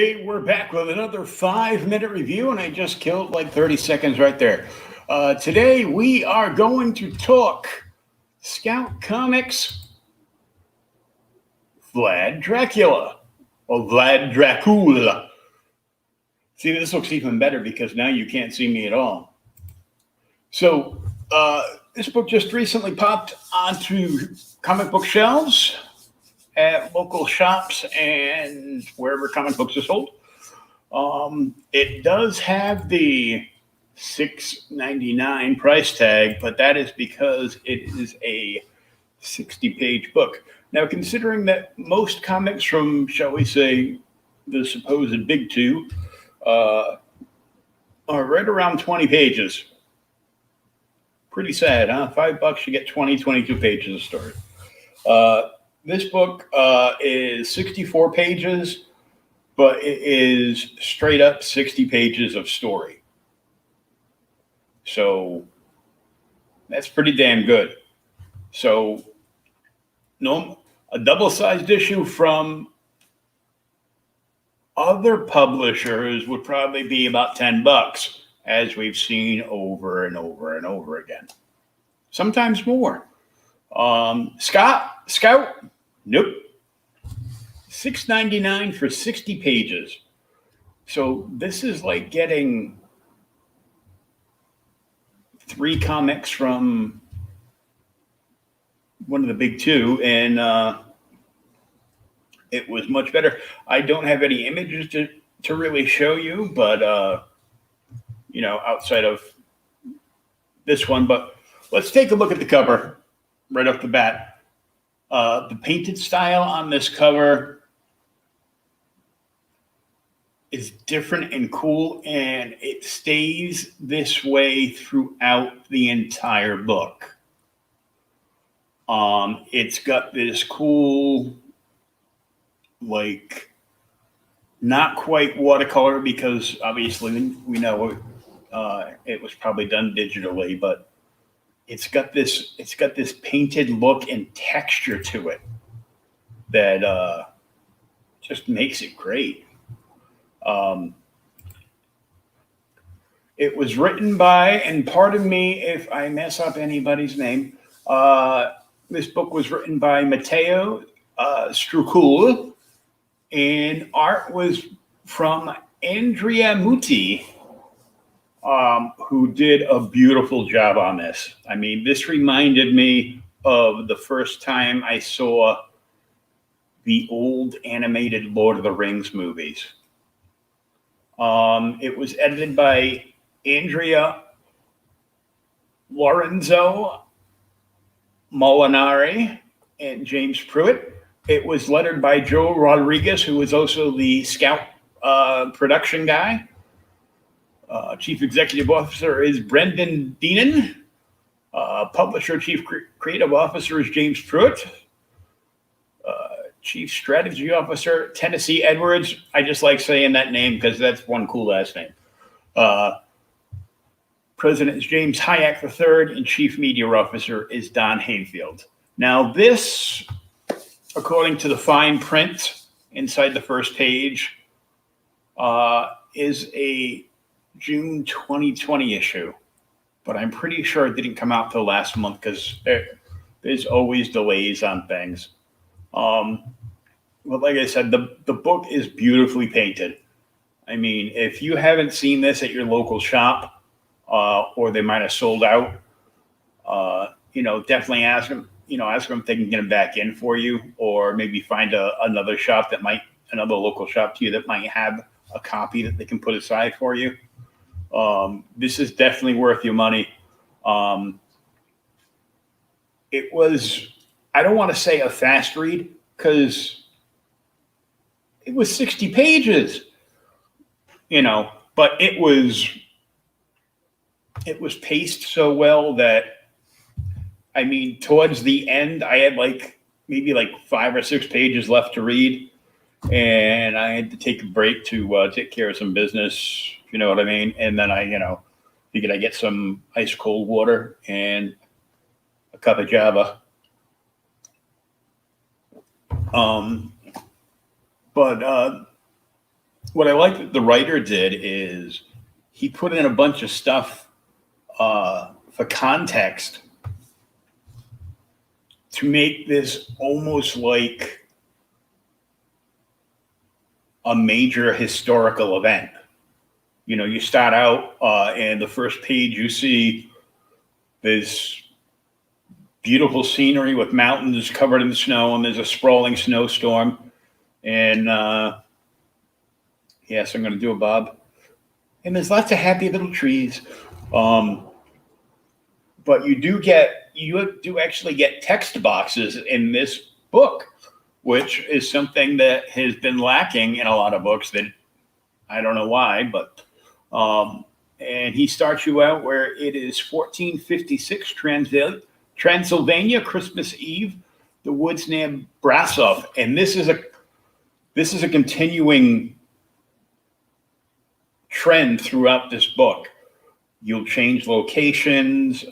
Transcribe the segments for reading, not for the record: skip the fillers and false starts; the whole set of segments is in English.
Okay, we're back with another 5 minute review, and I just killed like 30 seconds right there. Today we are going to talk Scout Comics Vlad Dracula, or Vlad Dracula. See, this looks even better because now you can't see me at all. So, this book just recently popped onto comic book shelves at local shops and wherever comic books are sold. It does have the $6.99 price tag, but that is because it is a 60-page book. Now, considering that most comics from, shall we say, the supposed big two are right around 20 pages. Pretty sad, huh? $5, you get 22 pages of story. This book is 64 pages, but it is straight up 60 pages of story. So that's pretty damn good. So a double-sized issue from other publishers would probably be about $10, as we've seen over and over and over again. Sometimes more. Scout, nope. $6.99 for 60 pages. So this is like getting 3 comics from one of the big two, and it was much better. I don't have any images to really show you, but outside of this one. But let's take a look at the cover right off the bat. The painted style on this cover is different and cool, and it stays this way throughout the entire book. It's got this cool, like, not quite watercolor, because obviously we know it was probably done digitally, but it's got this painted look and texture to it that just makes it great. It was written by, and pardon me if I mess up anybody's name, this book was written by Matteo Strukul, and art was from Andrea Muti, who did a beautiful job on this. I mean, this reminded me of the first time I saw the old animated Lord of the Rings movies. It was edited by Andrea Lorenzo Molinari and James Pruitt. It was lettered by Joe Rodriguez, who was also the Scout production guy. Chief Executive Officer is Brendan Deenan. Publisher Chief Creative Officer is James Pruitt. Chief Strategy Officer, Tennessee Edwards. I just like saying that name because that's one cool last name. President is James Hayek III, and Chief Media Officer is Don Hayfield. Now, this, according to the fine print inside the first page, is a June 2020 issue, but I'm pretty sure it didn't come out till last month because there's always delays on things. But like I said, the book is beautifully painted. I mean, if you haven't seen this at your local shop, or they might have sold out, definitely ask them if they can get them back in for you, or maybe find another local shop to you that might have a copy that they can put aside for you. This is definitely worth your money. It was, I don't want to say a fast read, because it was 60 pages, but it was paced so well that, I mean, towards the end, I had maybe 5 or 6 pages left to read, and I had to take a break to take care of some business, you know what I mean? And then I figured I'd get some ice cold water and a cup of Java. But what I like that the writer did is he put in a bunch of stuff for context to make this almost like a major historical event. You know, you start out and the first page you see this beautiful scenery with mountains covered in snow, and there's a sprawling snowstorm. And yes, I'm going to do a Bob. And there's lots of happy little trees. But you do actually get text boxes in this book, which is something that has been lacking in a lot of books that I don't know why, but and he starts you out where it is 1456 Transylvania, Christmas Eve, the woods near Brasov, and this is a continuing trend throughout this book. You'll change locations,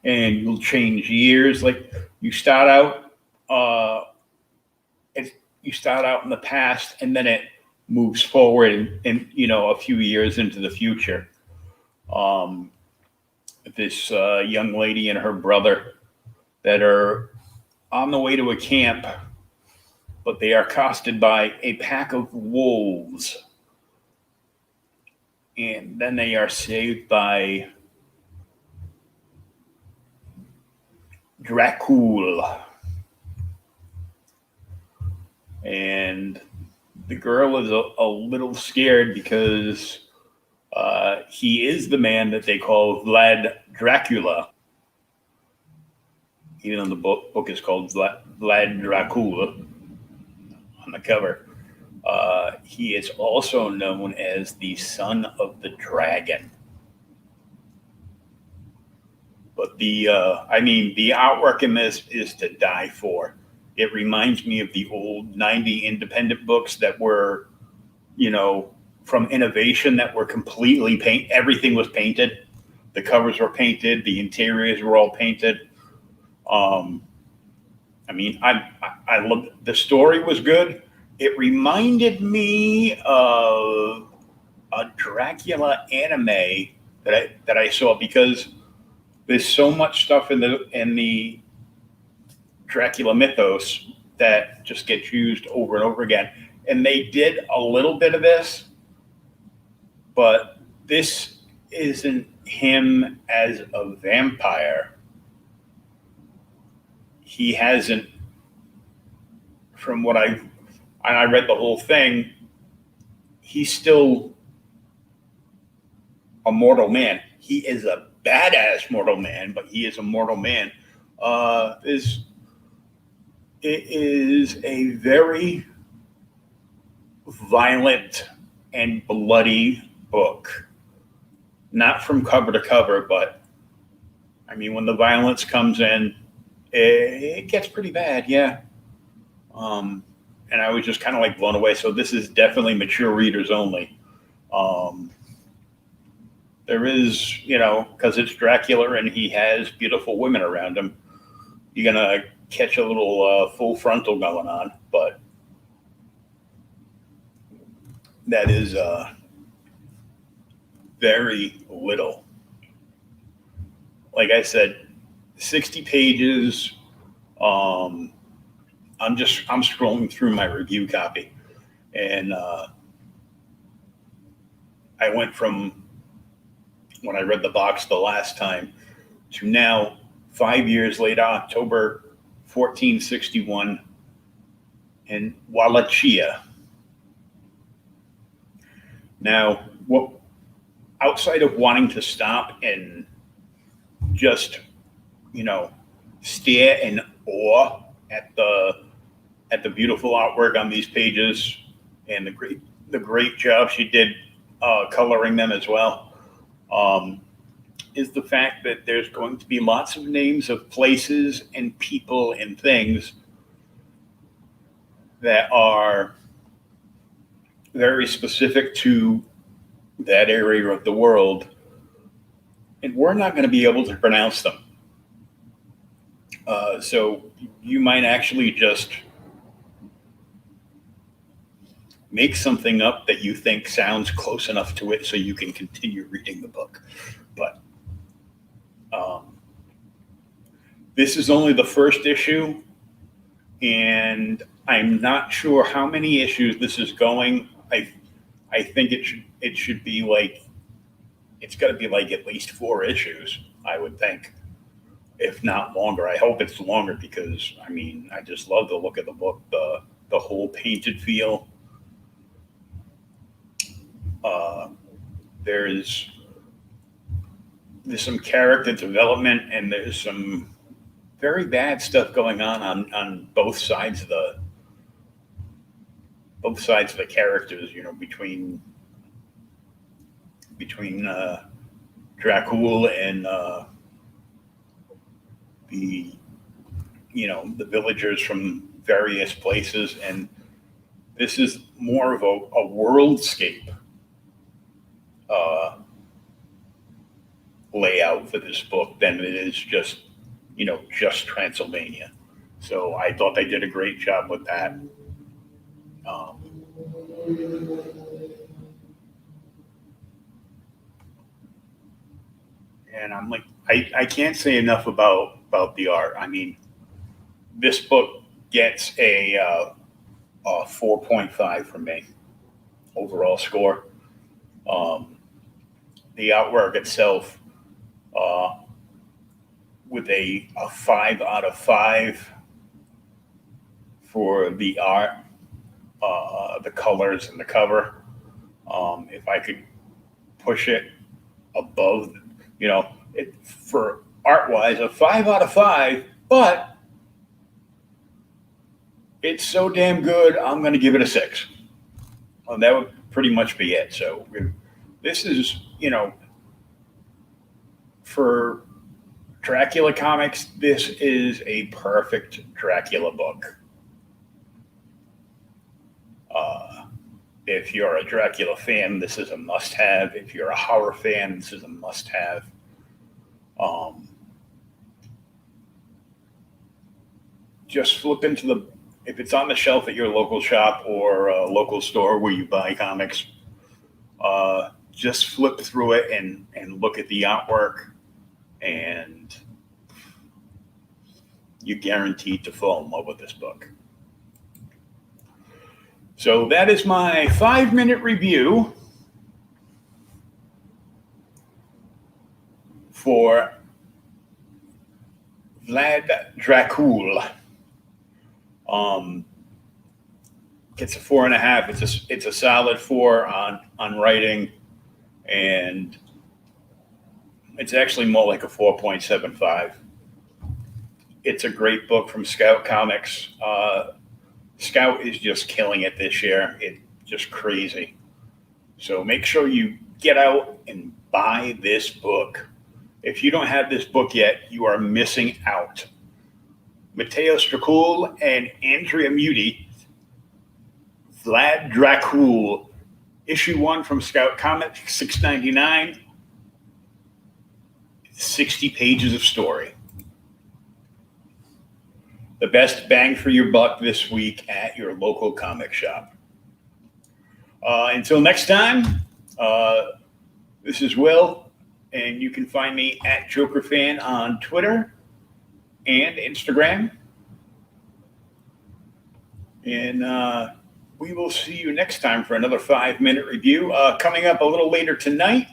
and you'll change years. Like you start out in the past, and then it moves forward and a few years into the future. This young lady and her brother that are on the way to a camp, but they are accosted by a pack of wolves. And then they are saved by Dracula. And the girl is a little scared because he is the man that they call Vlad Dracula. Even though the book is called Vlad Dracula on the cover. He is also known as the son of the dragon. But the artwork in this is to die for. It reminds me of the old 90 independent books that were, from Innovation that were completely everything was painted. The covers were painted. The interiors were all painted. I love, the story was good. It reminded me of a Dracula anime that I saw, because there's so much stuff in the Dracula mythos that just gets used over and over again. And they did a little bit of this, but this isn't him as a vampire. He hasn't, from what I read the whole thing, he's still a mortal man. He is a badass mortal man, but he is a mortal man. It is a very violent and bloody book. Not from cover to cover, but when the violence comes in, it gets pretty bad, yeah. And I was just kind of like blown away. So this is definitely mature readers only. There is, because it's Dracula and he has beautiful women around him, you're going to catch a little full frontal going on. But that is very little. Like I said, 60 pages. I'm scrolling through my review copy, and I went from when I read the box the last time to now, 5 years later, October 1461 in Wallachia. Now, outside of wanting to stop and just, stare in awe at the beautiful artwork on these pages and the great job she did coloring them as well, is the fact that there's going to be lots of names of places and people and things that are very specific to that area of the world, and we're not going to be able to pronounce them. So you might actually just make something up that you think sounds close enough to it so you can continue reading the book. But this is only the first issue, and I'm not sure how many issues this is going. I think it should be like, it's got to be like at least 4 issues, I would think, if not longer. I hope it's longer because, I mean, I just love the look of the book, the whole painted feel. There's some character development, and there's some very bad stuff going on both sides of the characters. You know, between Dracula and the villagers from various places, and this is more of a worldscape layout for this book than it is just Transylvania. So I thought they did a great job with that. And I'm like, I can't say enough about the art. I mean, this book gets a 4.5 from me overall score. The artwork itself, with a 5 out of 5 for the art, the colors, and the cover. If I could push it above, for art-wise, a 5 out of 5, but it's so damn good, I'm going to give it a 6. Well, that would pretty much be it. So this is, for Dracula comics, this is a perfect Dracula book. If you're a Dracula fan, this is a must-have. If you're a horror fan, this is a must-have. Just flip into if it's on the shelf at your local shop or a local store where you buy comics, just flip through it and look at the artwork, and you're guaranteed to fall in love with this book. So that is my 5-minute review for Vlad Dracula. It's a 4.5. It's a solid 4 on writing, and it's actually more like a 4.75. It's a great book from Scout Comics. Scout is just killing it this year. It's just crazy. So make sure you get out and buy this book. If you don't have this book yet, you are missing out. Matteo Stracul and Andrea Muti, Vlad Dracula, issue 1 from Scout Comics, $6.99, 60 pages of story. The best bang for your buck this week at your local comic shop. Until next time, this is Will, and you can find me at JokerFan on Twitter and Instagram. And we will see you next time for another 5-minute review. Coming up a little later tonight,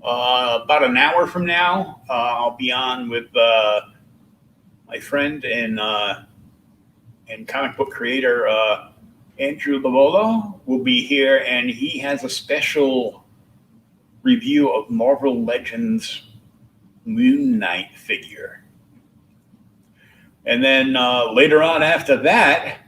about an hour from now, I'll be on with my friend and comic book creator Andrew Lavolo will be here, and he has a special review of Marvel Legends Moon Knight figure. And then later on after that,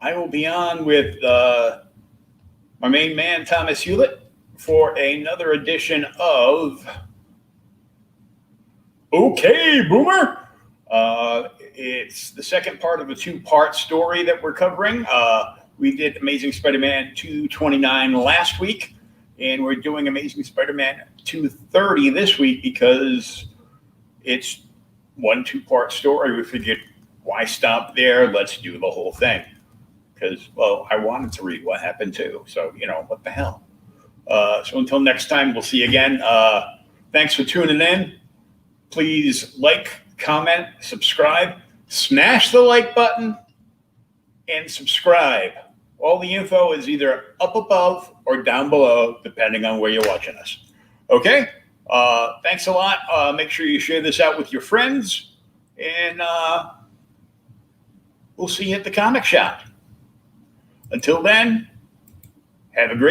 I will be on with my main man, Thomas Hewlett, for another edition of Okay, Boomer. It's the second part of a 2-part story that we're covering. We did Amazing Spider-Man 229 last week, and we're doing Amazing Spider-Man 230 this week because it's 1 2-part story. We figured, why stop there? Let's do the whole thing. because, well, I wanted to read what happened too. So, what the hell? So until next time, we'll see you again. Thanks for tuning in. Please like, comment, subscribe, smash the like button, and subscribe. All the info is either up above or down below, depending on where you're watching us. Okay? Thanks a lot. Make sure you share this out with your friends, and we'll see you at the comic shop. Until then, have a great